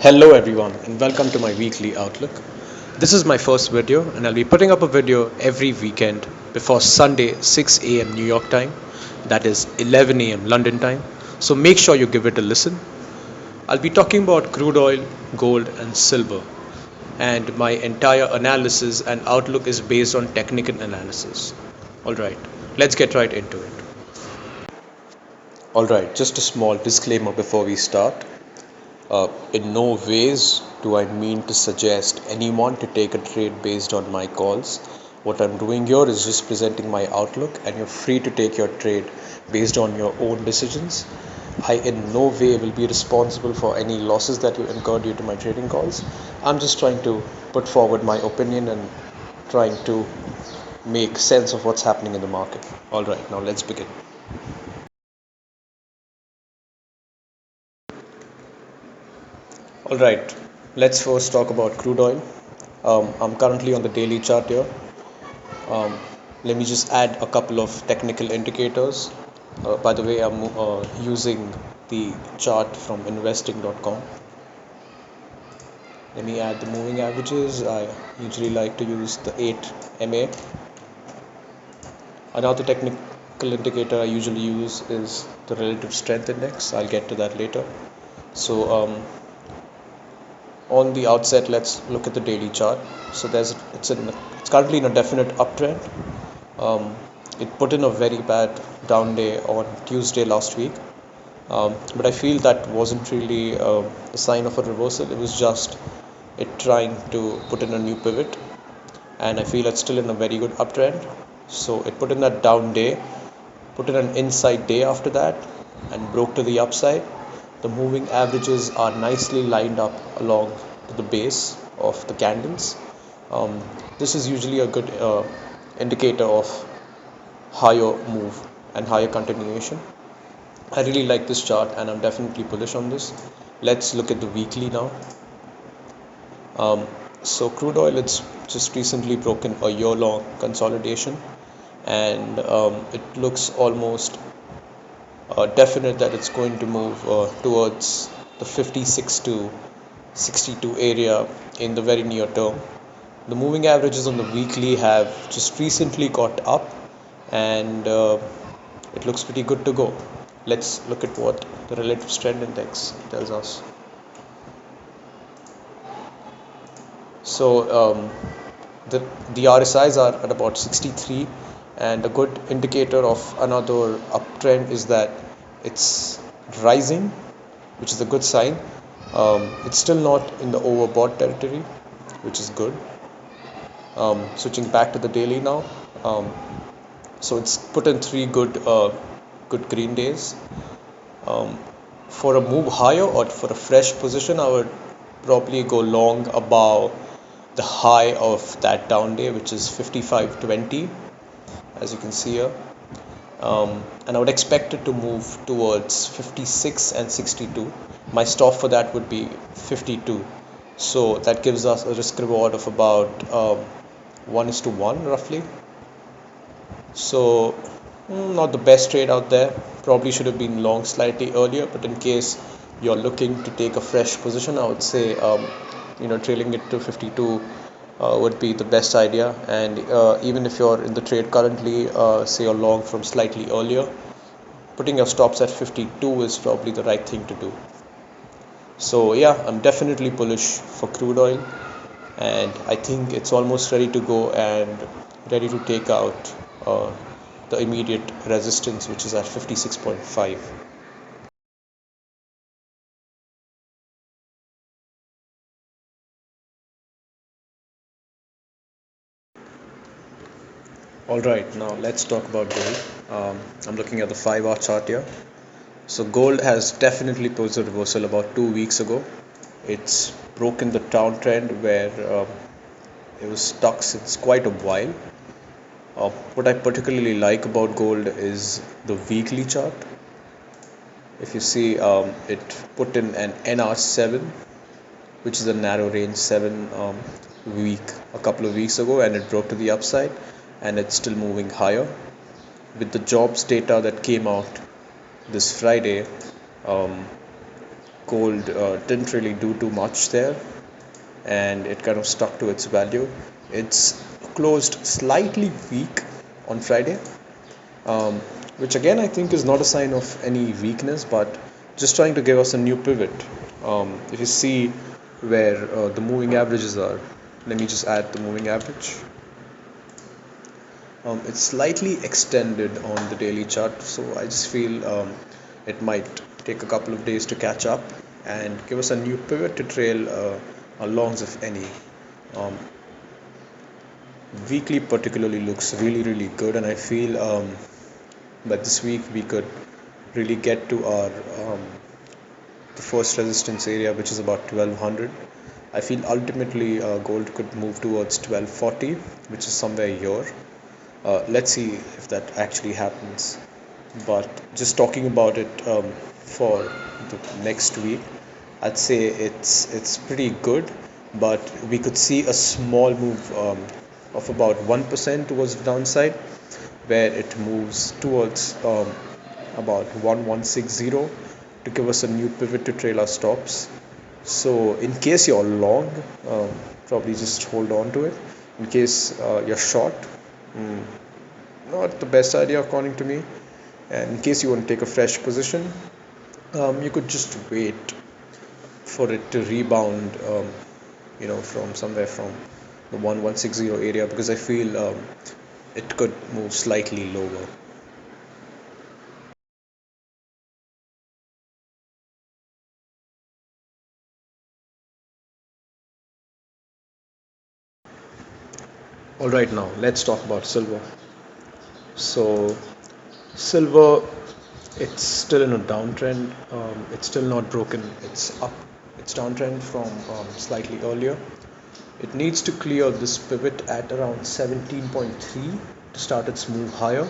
Hello everyone and welcome to my weekly outlook. This is my first video and I'll be putting up a video every weekend before Sunday 6 a.m. New York time, that is 11 a.m. London time. So make sure you give it a listen. I'll be talking about crude oil, gold and silver, and my entire analysis and outlook is based on technical analysis. Alright, let's get right into it. Alright, just a small disclaimer before we start. In no ways do I mean to suggest anyone to take a trade based on my calls. What I'm doing here is just presenting my outlook, and you're free to take your trade based on your own decisions. I in no way will be responsible for any losses that you incur due to my trading calls. I'm just trying to put forward my opinion and trying to make sense of what's happening in the market. Alright, now let's begin. Alright, let's first talk about crude oil. I'm currently on the daily chart here. Um, Let me just add a couple of technical indicators. By the way, I'm using the chart from investing.com. Let me add the moving averages. I usually like to use the 8 MA. Another technical indicator I usually use is the relative strength index. I'll get to that later. So, on the outset, let's look at the daily chart. So it's currently in a definite uptrend. It put in a very bad down day on Tuesday last week, but I feel that wasn't really a sign of a reversal. It was just it trying to put in a new pivot, and I feel it's still in a very good uptrend. So it put in that down day, put in an inside day after that, and broke to the upside. The moving averages are nicely lined up along to the base of the candles. Um, this is usually a good indicator of higher move and higher continuation. I really like this chart and I'm definitely bullish on this. Let's look at the weekly now. So crude oil, it's just recently broken a year-long consolidation, and it looks almost definite that it's going to move towards the 56 to 62 area in the very near term. The moving averages on the weekly have just recently got up, and it looks pretty good to go. Let's look at what the relative strength index tells us. So the RSIs are at about 63, and a good indicator of another uptrend is that it's rising, which is a good sign. It's still not in the overbought territory, which is good. Switching back to the daily now. So it's put in three good green days. For a move higher or for a fresh position, I would probably go long above the high of that down day, which is 55.20, as you can see here. And I would expect it to move towards 56 and 62. My stop for that would be 52. So that gives us a risk reward of about 1:1 roughly. So not the best trade out there. Probably should have been long slightly earlier, but in case you're looking to take a fresh position, I would say trailing it to 52 would be the best idea. And even if you're in the trade currently, say you're long from slightly earlier, putting your stops at 52 is probably the right thing to do. So yeah, I'm definitely bullish for crude oil, and I think it's almost ready to go and ready to take out the immediate resistance, which is at 56.5. All right, now let's talk about gold. I'm looking at the 5-hour chart here. So gold has definitely posed a reversal about 2 weeks ago. It's broken the downtrend where it was stuck since quite a while. What I particularly like about gold is the weekly chart. If you see, it put in an NR7, which is a narrow range 7 week a couple of weeks ago, and it broke to the upside, and it's still moving higher. With the jobs data that came out this Friday, gold didn't really do too much there, and it kind of stuck to its value. It's closed slightly weak on Friday, um, which again I think is not a sign of any weakness, but just trying to give us a new pivot. If you see where the moving averages are, let me just add the moving average. It's slightly extended on the daily chart, so I just feel it might take a couple of days to catch up and give us a new pivot to trail our longs, if any. Um, Weekly particularly looks really good, and I feel that this week we could really get to our the first resistance area, which is about 1200. I feel ultimately gold could move towards 1240, which is somewhere here. Let's see if that actually happens. But just talking about it for the next week, I'd say it's pretty good, but we could see a small move of about 1% towards the downside, where it moves towards about 1160 to give us a new pivot to trail our stops. So in case you're long, probably just hold on to it. In case you're short, mm, not the best idea according to me. And in case you want to take a fresh position, you could just wait for it to rebound, from somewhere from the 1160 area, because I feel it could move slightly lower. All right, now let's talk about silver. So silver, it's still in a downtrend. It's still not broken. It's up. It's downtrend from slightly earlier. It needs to clear this pivot at around 17.3 to start its move higher.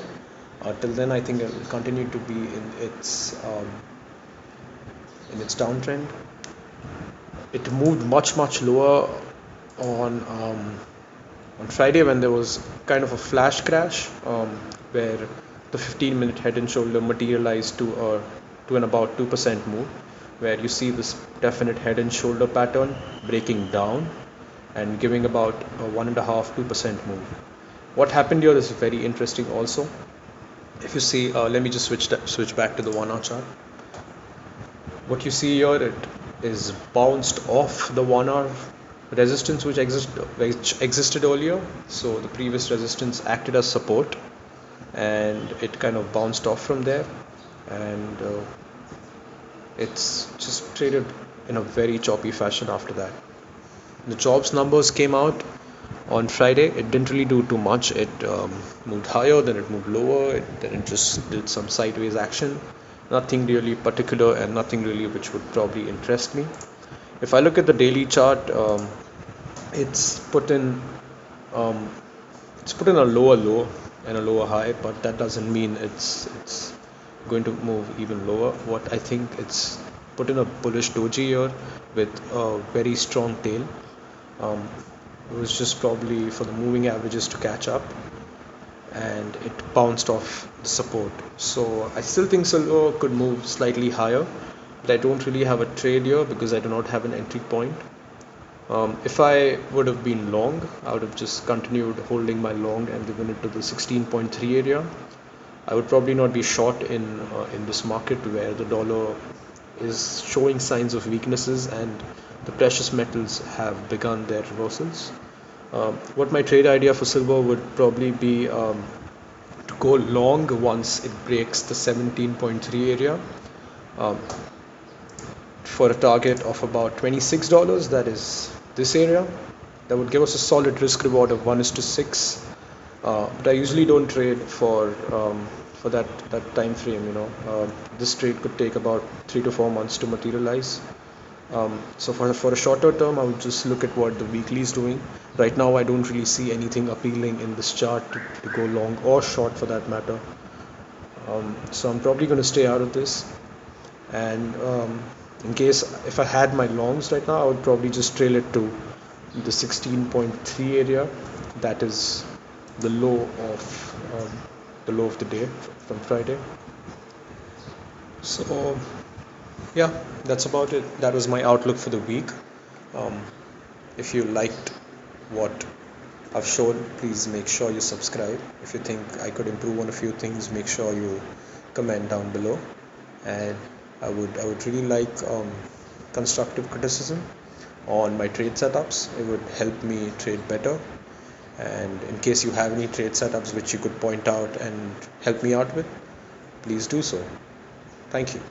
Till then, I think it will continue to be in its downtrend. It moved much lower on Friday, when there was kind of a flash crash, where the 15-minute head and shoulder materialized to an about 2% move, where you see this definite head and shoulder pattern breaking down and giving about a 1.5-2% move. What happened here is very interesting also. If you see, let me just switch back to the 1 hour chart. What you see here, it is bounced off the 1 hour resistance which existed earlier. So the previous resistance acted as support, and it kind of bounced off from there, and it's just traded in a very choppy fashion after that. The jobs numbers came out on Friday. It didn't really do too much. It moved higher, then it moved lower, then it just did some sideways action. Nothing really particular, and nothing really which would probably interest me. If I look at the daily chart, it's put in um, it's put in a lower low and a lower high, but that doesn't mean it's going to move even lower. What I think, it's put in a bullish doji here with a very strong tail. Um, it was just probably for the moving averages to catch up, and it bounced off the support. So I still think silver could move slightly higher, but I don't really have a trade here because I do not have an entry point. If I would have been long, I would have just continued holding my long and given it to the 16.3 area. I would probably not be short in this market where the dollar is showing signs of weaknesses and the precious metals have begun their reversals. What my trade idea for silver would probably be to go long once it breaks the 17.3 area, um, for a target of about $26. That is this area. That would give us a solid risk reward of 1:6. But I usually don't trade for that time frame. This trade could take about 3 to 4 months to materialize. So for a shorter term, I would just look at what the weekly is doing. Right now, I don't really see anything appealing in this chart to go long or short for that matter. So I'm probably going to stay out of this. And in case if I had my longs right now, I would probably just trail it to the 16.3 area. That is the low of the day from Friday. So Yeah, that's about it. That was my outlook for the week. Um, if you liked what I've shown, please make sure you subscribe. If you think I could improve on a few things, make sure you comment down below. And I would really like constructive criticism on my trade setups. It would help me trade better. And in case you have any trade setups which you could point out and help me out with, please do so. Thank you.